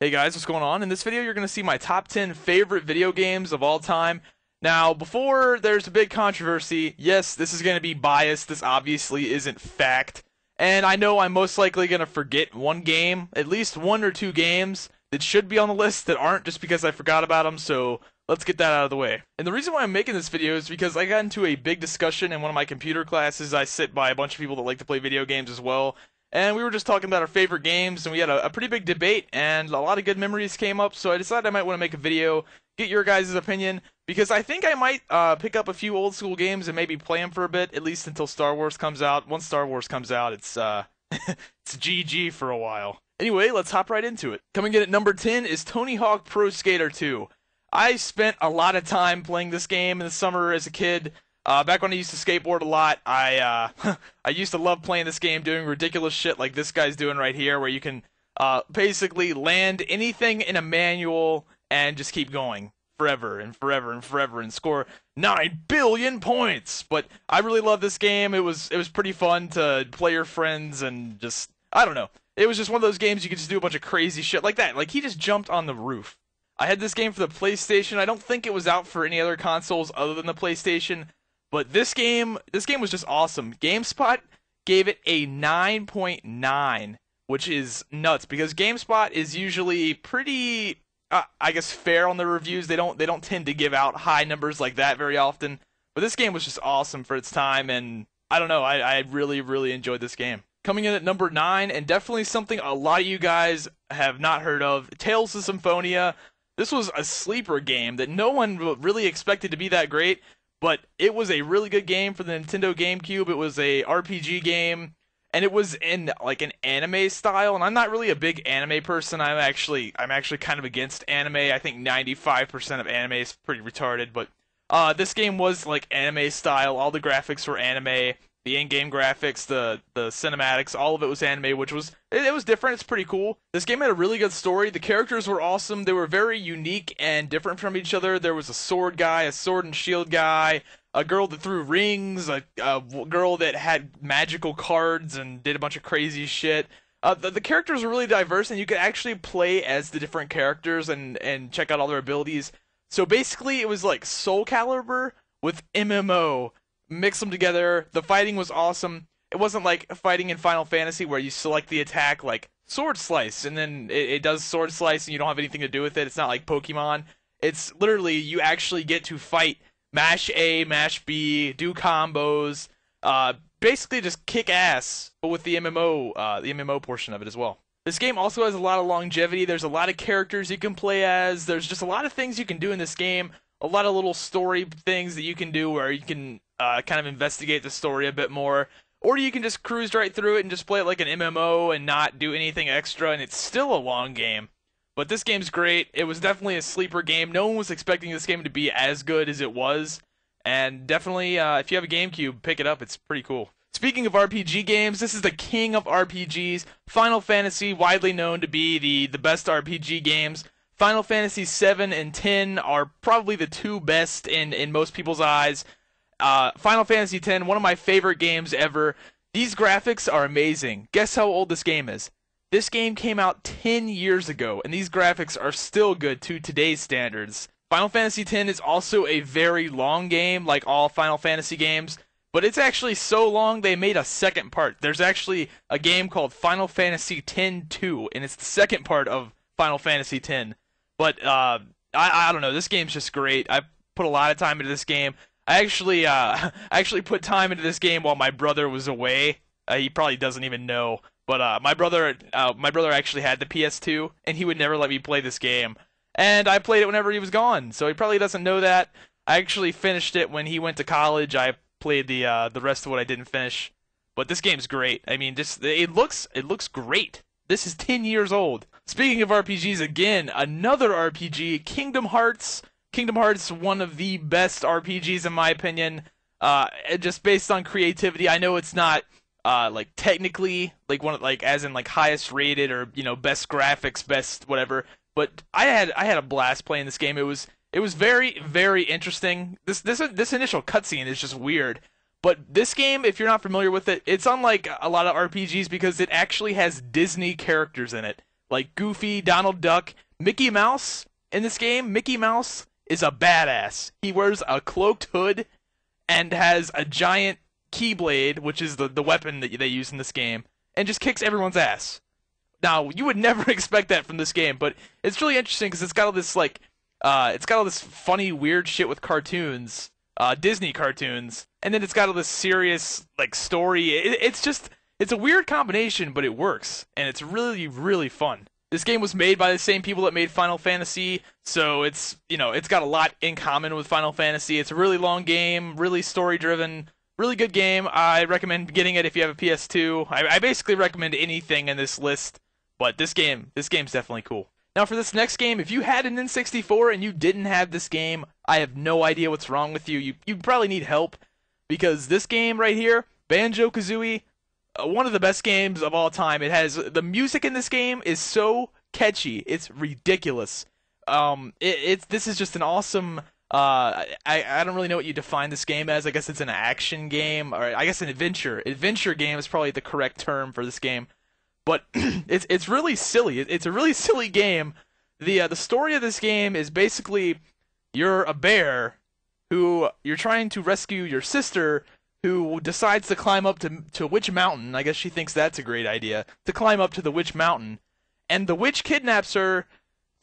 Hey guys, what's going on? In this video, you're going to see my top 10 favorite video games of all time. Now, before there's a big controversy, yes, this is going to be biased. This obviously isn't fact. And I know I'm most likely going to forget one game, at least one or two games that should be on the list that aren't just because I forgot about them, so let's get that out of the way. And the reason why I'm making this video is because I got into a big discussion in one of my computer classes. I sit by a bunch of people that like to play video games as well. And we were just talking about our favorite games, and we had a pretty big debate, and a lot of good memories came up, so I decided I might want to make a video, get your guys' opinion, because I think I might pick up a few old school games and maybe play them for a bit, at least until Star Wars comes out. Once Star Wars comes out, it's it's GG for a while. Anyway, let's hop right into it. Coming in at number 10 is Tony Hawk Pro Skater 2. I spent a lot of time playing this game in the summer as a kid. Back when I used to skateboard a lot, I used to love playing this game, doing ridiculous shit like this guy's doing right here, where you can basically land anything in a manual and just keep going forever and forever and forever and score 9 billion points. But I really love this game. It was pretty fun to play your friends and just, I don't know. It was just one of those games you could just do a bunch of crazy shit like that. Like, he just jumped on the roof. I had this game for the PlayStation. I don't think it was out for any other consoles other than the PlayStation. But this game was just awesome. GameSpot gave it a 9.9, which is nuts because GameSpot is usually pretty, I guess, fair on their reviews. They don't tend to give out high numbers like that very often. But this game was just awesome for its time, and I don't know, I really enjoyed this game. Coming in at number 9, and definitely something a lot of you guys have not heard of, Tales of Symphonia. This was a sleeper game that no one really expected to be that great. But it was a really good game for the Nintendo GameCube. It was a RPG game, and it was in like an anime style. And I'm not really a big anime person. I'm actually kind of against anime. I think 95% of anime is pretty retarded. But this game was like anime style. All the graphics were anime. The in-game graphics, the cinematics, all of it was anime, which was it was different. It's pretty cool. This game had a really good story. The characters were awesome. They were very unique and different from each other. There was a sword guy, a sword and shield guy, a girl that threw rings, a girl that had magical cards and did a bunch of crazy shit. The characters were really diverse, and you could actually play as the different characters and check out all their abilities. So basically, it was like Soul Calibur with MMO. Mix them together. The fighting was awesome. It wasn't like fighting in Final Fantasy where you select the attack like Sword Slice and then it does Sword Slice and you don't have anything to do with it. It's not like Pokemon. It's literally you actually get to fight, mash A, mash B, do combos, basically just kick ass, but with the MMO portion of it as well. This game also has a lot of longevity. There's a lot of characters you can play as. There's just a lot of things you can do in this game. A lot of little story things that you can do where you can kind of investigate the story a bit more, or you can just cruise right through it and just play it like an MMO and not do anything extra, and it's still a long game. But this game's great. It was definitely a sleeper game. No one was expecting this game to be as good as it was, and definitely, if you have a GameCube, pick it up. It's pretty cool. Speaking of RPG games, this is the king of RPGs. Final Fantasy, widely known to be the best RPG games. Final Fantasy 7 and 10 are probably the two best in most people's eyes. Final Fantasy X, one of my favorite games ever. These graphics are amazing. Guess how old this game is? This game came out 10 years ago, and these graphics are still good to today's standards. Final Fantasy X is also a very long game, like all Final Fantasy games, but it's actually so long they made a second part. There's actually a game called Final Fantasy X-2, and it's the second part of Final Fantasy X. But I don't know, this game's just great. I put a lot of time into this game. I actually put time into this game while my brother was away. He probably doesn't even know, but my brother actually had the PS2, and he would never let me play this game. And I played it whenever he was gone, so he probably doesn't know that. I actually finished it when he went to college. I played the rest of what I didn't finish. But this game's great. I mean, just it looks great. This is 10 years old. Speaking of RPGs, again, another RPG, Kingdom Hearts. Kingdom Hearts, one of the best RPGs in my opinion, just based on creativity. I know it's not like technically like as in like highest rated or best graphics, best whatever, but I had a blast playing this game. It was very interesting. This initial cutscene is just weird. But this game, if you're not familiar with it, it's unlike a lot of RPGs because it actually has Disney characters in it. like Goofy, Donald Duck, Mickey Mouse in this game. Mickey Mouse is a badass. He wears a cloaked hood and has a giant keyblade, which is the weapon that they use in this game, and just kicks everyone's ass. Now, you would never expect that from this game, but it's really interesting because it's got all this funny, weird shit with cartoons, Disney cartoons, and then it's got all this serious like story. It's a weird combination, but it works, and it's really, really fun. This game was made by the same people that made Final Fantasy, so it's got a lot in common with Final Fantasy. It's a really long game, really story-driven, really good game. I recommend getting it if you have a PS2. I basically recommend anything in this list, but this game's definitely cool. Now for this next game, if you had an N64 and you didn't have this game, I have no idea what's wrong with you. You probably need help, because this game right here, Banjo Kazooie, one of the best games of all time. The music in this game is so catchy, it's ridiculous. This is just an awesome. I don't really know what you define this game as. I guess it's an action game, or I guess an adventure game is probably the correct term for this game. But it's really silly. It's a really silly game. The story of this game is basically you're a bear who you're trying to rescue your sister, who decides to climb up to Witch Mountain. I guess she thinks that's a great idea, to climb up to the Witch Mountain, and the witch kidnaps her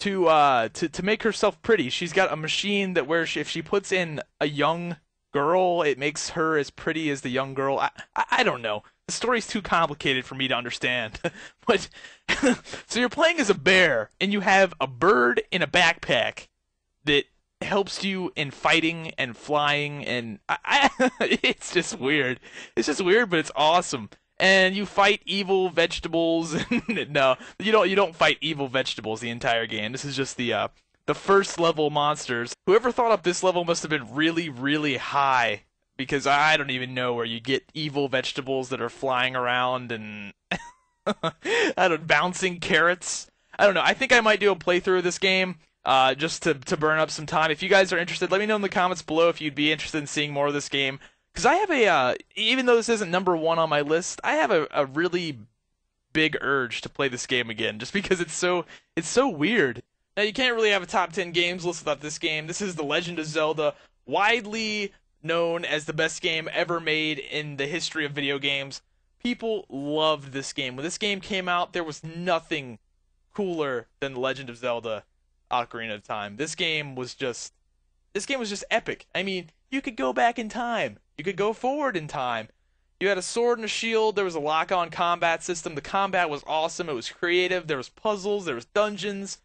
to make herself pretty. She's got a machine that if she puts in a young girl, it makes her as pretty as the young girl. I don't know. The story's too complicated for me to understand. But so you're playing as a bear, and you have a bird in a backpack that helps you in fighting and flying, and it's just weird. It's just weird, but it's awesome. And you fight evil vegetables. No, you don't fight evil vegetables the entire game. This is just the first level monsters. Whoever thought up this level must have been really, really high, because I don't even know where you get evil vegetables that are flying around and bouncing carrots. I don't know. I think I might do a playthrough of this game just to burn up some time. If you guys are interested, let me know in the comments below if you'd be interested in seeing more of this game. Because I have even though this isn't #1 on my list, I have a really big urge to play this game again, just because it's so weird. Now, you can't really have a top 10 games list without this game. This is The Legend of Zelda, widely known as the best game ever made in the history of video games. People loved this game. When this game came out, there was nothing cooler than The Legend of Zelda: Ocarina of Time. This game was just epic. I mean, you could go back in time. You could go forward in time. You had a sword and a shield. There was a lock-on combat system. The combat was awesome. It was creative. There was puzzles. There was dungeons.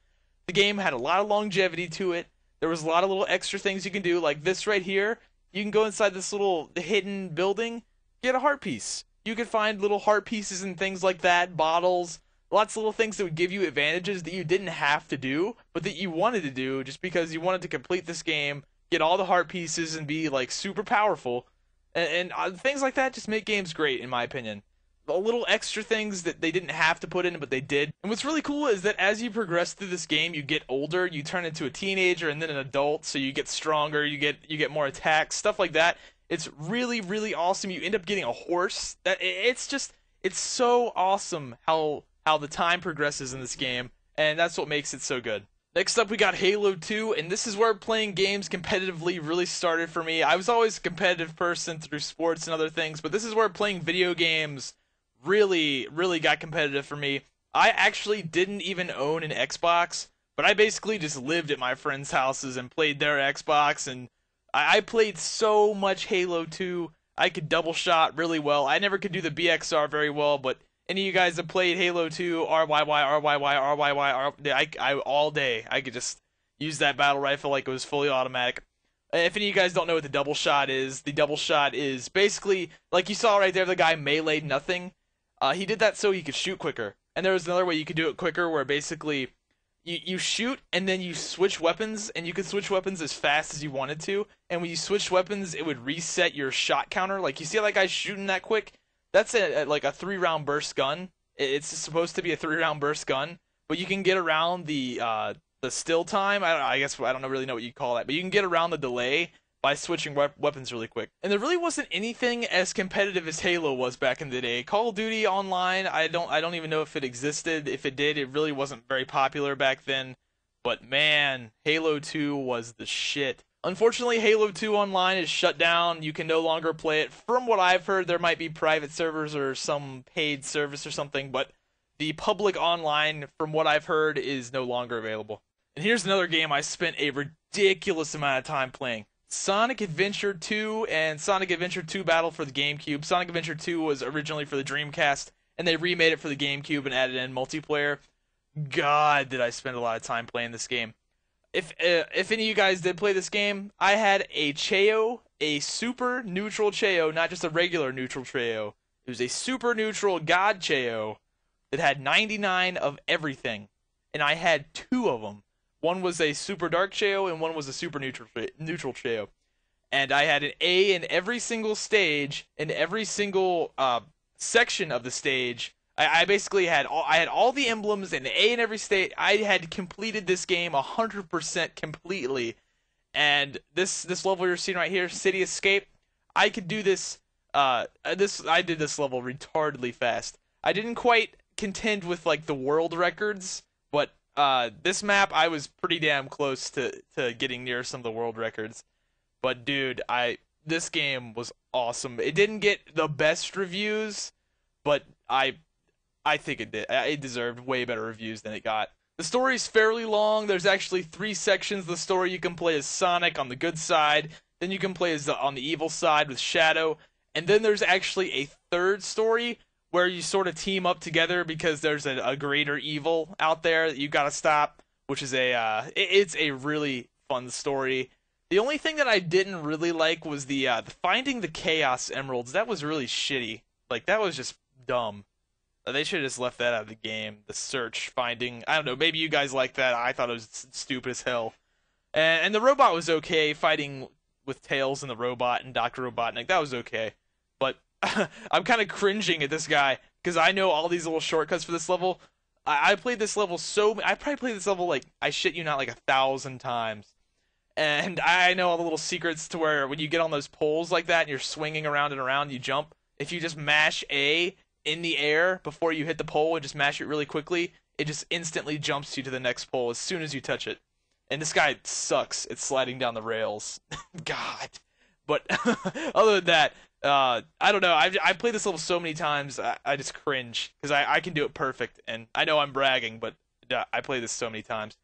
The game had a lot of longevity to it. There was a lot of little extra things you can do, like this right here. You can go inside this little hidden building, get a heart piece. You could find little heart pieces and things like that, bottles, lots of little things that would give you advantages that you didn't have to do, but that you wanted to do just because you wanted to complete this game, get all the heart pieces, and be like super powerful. And things like that just make games great, in my opinion. The little extra things that they didn't have to put in, but they did. And what's really cool is that as you progress through this game, you get older, you turn into a teenager and then an adult, so you get stronger, you get more attacks, stuff like that. It's really, really awesome. You end up getting a horse. It's so awesome how the time progresses in this game, and that's what makes it so good. Next up, we got Halo 2, and this is where playing games competitively really started for me. I was always a competitive person through sports and other things, but this is where playing video games really, really got competitive for me. I actually didn't even own an Xbox, but I basically just lived at my friends' houses and played their Xbox, and I played so much Halo 2. I could double shot really well. I never could do the BXR very well, but any of you guys that played Halo 2, I all day, I could just use that battle rifle like it was fully automatic. If any of you guys don't know what the double shot is basically, like you saw right there, the guy meleeed nothing. He did that so he could shoot quicker. And there was another way you could do it quicker, where basically you shoot and then you switch weapons, and you could switch weapons as fast as you wanted to. And when you switched weapons, it would reset your shot counter. Like, you see how that guy's shooting that quick? That's like a 3-round burst gun. It's supposed to be a 3-round burst gun, but you can get around the still time. I don't really know what you call that, but you can get around the delay by switching weapons really quick. And there really wasn't anything as competitive as Halo was back in the day. Call of Duty Online, I don't even know if it existed. If it did, it really wasn't very popular back then. But man, Halo 2 was the shit. Unfortunately, Halo 2 Online is shut down. You can no longer play it. From what I've heard, there might be private servers or some paid service or something, but the public online, from what I've heard, is no longer available. And here's another game I spent a ridiculous amount of time playing. Sonic Adventure 2 and Sonic Adventure 2 Battle for the GameCube. Sonic Adventure 2 was originally for the Dreamcast, and they remade it for the GameCube and added in multiplayer. God, did I spend a lot of time playing this game. If any of you guys did play this game, I had a Cheo, a super neutral Cheo, not just a regular neutral Cheo. It was a super neutral God Cheo that had 99 of everything, and I had 2 of them. One was a super dark Cheo, and one was a super neutral Cheo. And I had an A in every single stage, in every single section of the stage. I basically had all the emblems and A in every state. I had completed this game 100% completely. And this level you're seeing right here, City Escape, I could do this. I did this level retardedly fast. I didn't quite contend with like the world records, but this map I was pretty damn close to getting near some of the world records. But dude, this game was awesome. It didn't get the best reviews, but I think it did. It deserved way better reviews than it got. The story's fairly long. There's actually 3 sections of the story. You can play as Sonic on the good side, then you can play as on the evil side with Shadow, and then there's actually a 3rd story where you sort of team up together because there's a greater evil out there that you gotta stop, which is it's a really fun story. The only thing that I didn't really like was the finding the Chaos Emeralds. That was really shitty. Like, that was just dumb. They should have just left that out of the game. The search, finding, I don't know, maybe you guys like that. I thought it was stupid as hell. And the robot was okay, fighting with Tails and the robot and Dr. Robotnik. That was okay. But I'm kind of cringing at this guy because I know all these little shortcuts for this level. I played this level I probably played this level, like, I shit you not, like 1,000 times. And I know all the little secrets to where when you get on those poles like that and you're swinging around and around, you jump. If you just mash A in the air before you hit the pole and just mash it really quickly, it just instantly jumps you to the next pole as soon as you touch it. And this guy sucks at sliding down the rails. God. But other than that, I don't know. I've played this level so many times, I just cringe because I can do it perfect. And I know I'm bragging, but I play this so many times.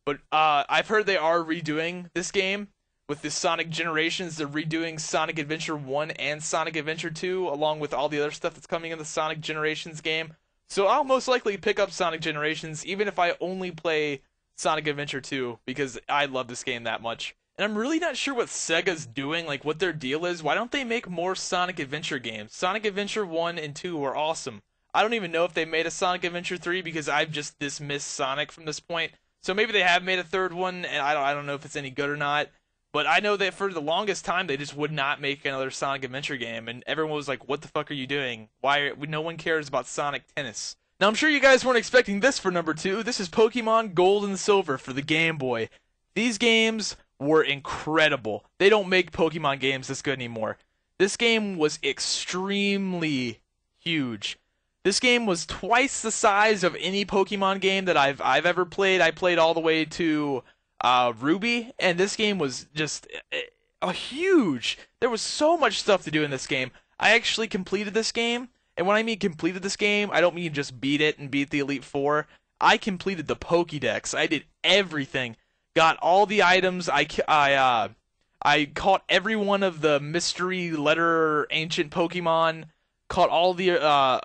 But I've heard they are redoing this game. With the Sonic Generations, they're redoing Sonic Adventure 1 and Sonic Adventure 2, along with all the other stuff that's coming in the Sonic Generations game. So I'll most likely pick up Sonic Generations, even if I only play Sonic Adventure 2, because I love this game that much. And I'm really not sure what Sega's doing, like what their deal is. Why don't they make more Sonic Adventure games? Sonic Adventure 1 and 2 were awesome. I don't even know if they made a Sonic Adventure 3, because I've just dismissed Sonic from this point. So maybe they have made a 3rd one, and I don't know if it's any good or not. But I know that for the longest time, they just would not make another Sonic Adventure game, and everyone was like, what the fuck are you doing? No one cares about Sonic Tennis. Now, I'm sure you guys weren't expecting this for number 2. This is Pokemon Gold and Silver for the Game Boy. These games were incredible. They don't make Pokemon games this good anymore. This game was extremely huge. This game was twice the size of any Pokemon game that I've ever played. I played all the way to Ruby, and this game was just huge. There was so much stuff to do in this game. I actually completed this game, and when I mean completed this game, I don't mean just beat it and beat the Elite Four. I completed the Pokédex. I did everything. Got all the items. I caught every one of the mystery letter ancient Pokemon. Caught all the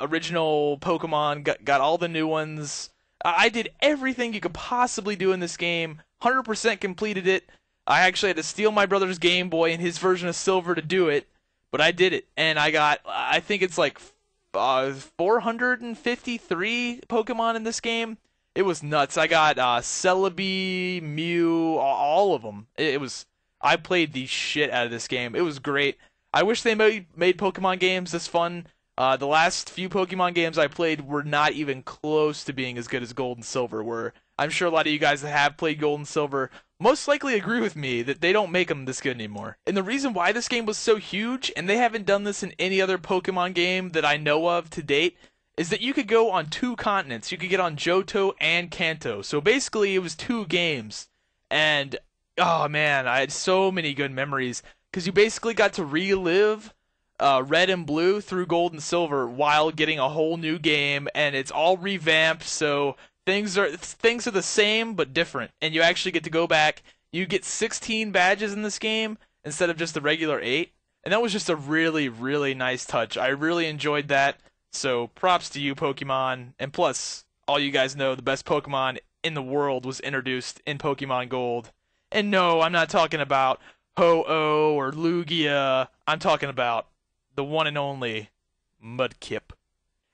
original Pokemon. Got all the new ones. I did everything you could possibly do in this game. 100% completed it. I actually had to steal my brother's Game Boy and his version of Silver to do it, but I did it, and I got, I think it's like 453 Pokemon in this game. It was nuts. I got Celebi, Mew, all of them. I played the shit out of this game. It was great. I wish they made Pokemon games this fun. The last few Pokemon games I played were not even close to being as good as Gold and Silver were. I'm sure a lot of you guys that have played Gold and Silver most likely agree with me that they don't make them this good anymore. And the reason why this game was so huge, and they haven't done this in any other Pokemon game that I know of to date, is that you could go on 2 continents. You could get on Johto and Kanto. So basically, it was 2 games. And, oh man, I had so many good memories. Because you basically got to relive Red and Blue through Gold and Silver while getting a whole new game. And it's all revamped, so things are the same but different. And you actually get to go back. You get 16 badges in this game instead of just the regular 8. And that was just a really, really nice touch. I really enjoyed that. So props to you, Pokemon. And plus, all you guys know, the best Pokemon in the world was introduced in Pokemon Gold. And no, I'm not talking about Ho-Oh or Lugia. I'm talking about the one and only Mudkip.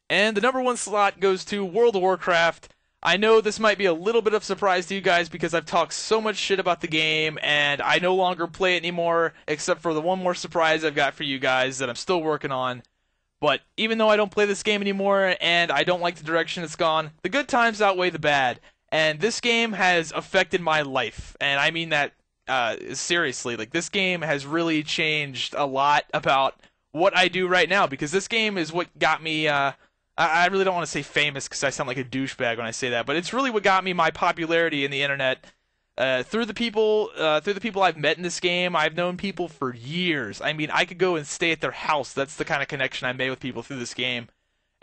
And the number 1 slot goes to World of Warcraft. I know this might be a little bit of a surprise to you guys because I've talked so much shit about the game and I no longer play it anymore, except for the one more surprise I've got for you guys that I'm still working on. But even though I don't play this game anymore and I don't like the direction it's gone, the good times outweigh the bad. And this game has affected my life. And I mean that seriously. Like, this game has really changed a lot about what I do right now. Because this game is what got me... I really don't want to say famous because I sound like a douchebag when I say that. But it's really what got me my popularity in the internet. Through the people I've met in this game. I've known people for years. I mean, I could go and stay at their house. That's the kind of connection I made with people through this game.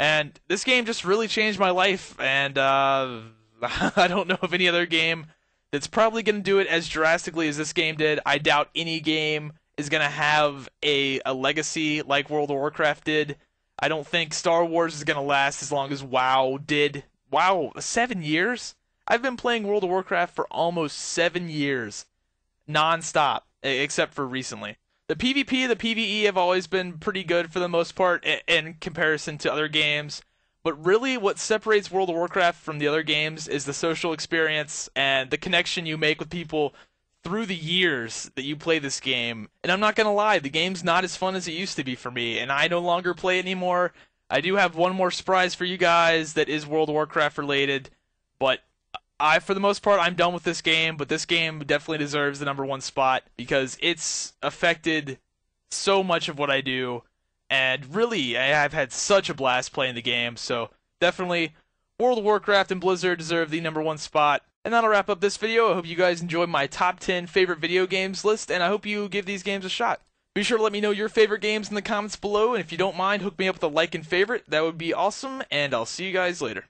And this game just really changed my life. And I don't know of any other game that's probably going to do it as drastically as this game did. I doubt any game is going to have a legacy like World of Warcraft did. I don't think Star Wars is going to last as long as WoW did. Wow, 7 years? I've been playing World of Warcraft for almost 7 years, non-stop, except for recently. The PvP and the PvE have always been pretty good for the most part in comparison to other games, but really what separates World of Warcraft from the other games is the social experience and the connection you make with people through the years that you play this game. And I'm not going to lie, the game's not as fun as it used to be for me, and I no longer play it anymore. I do have one more surprise for you guys that is World of Warcraft related, but for the most part, I'm done with this game, but this game definitely deserves the number 1 spot because it's affected so much of what I do, and really, I've had such a blast playing the game, so definitely World of Warcraft and Blizzard deserve the number 1 spot. And that'll wrap up this video. I hope you guys enjoyed my top 10 favorite video games list, and I hope you give these games a shot. Be sure to let me know your favorite games in the comments below, and if you don't mind, hook me up with a like and favorite. That would be awesome, and I'll see you guys later.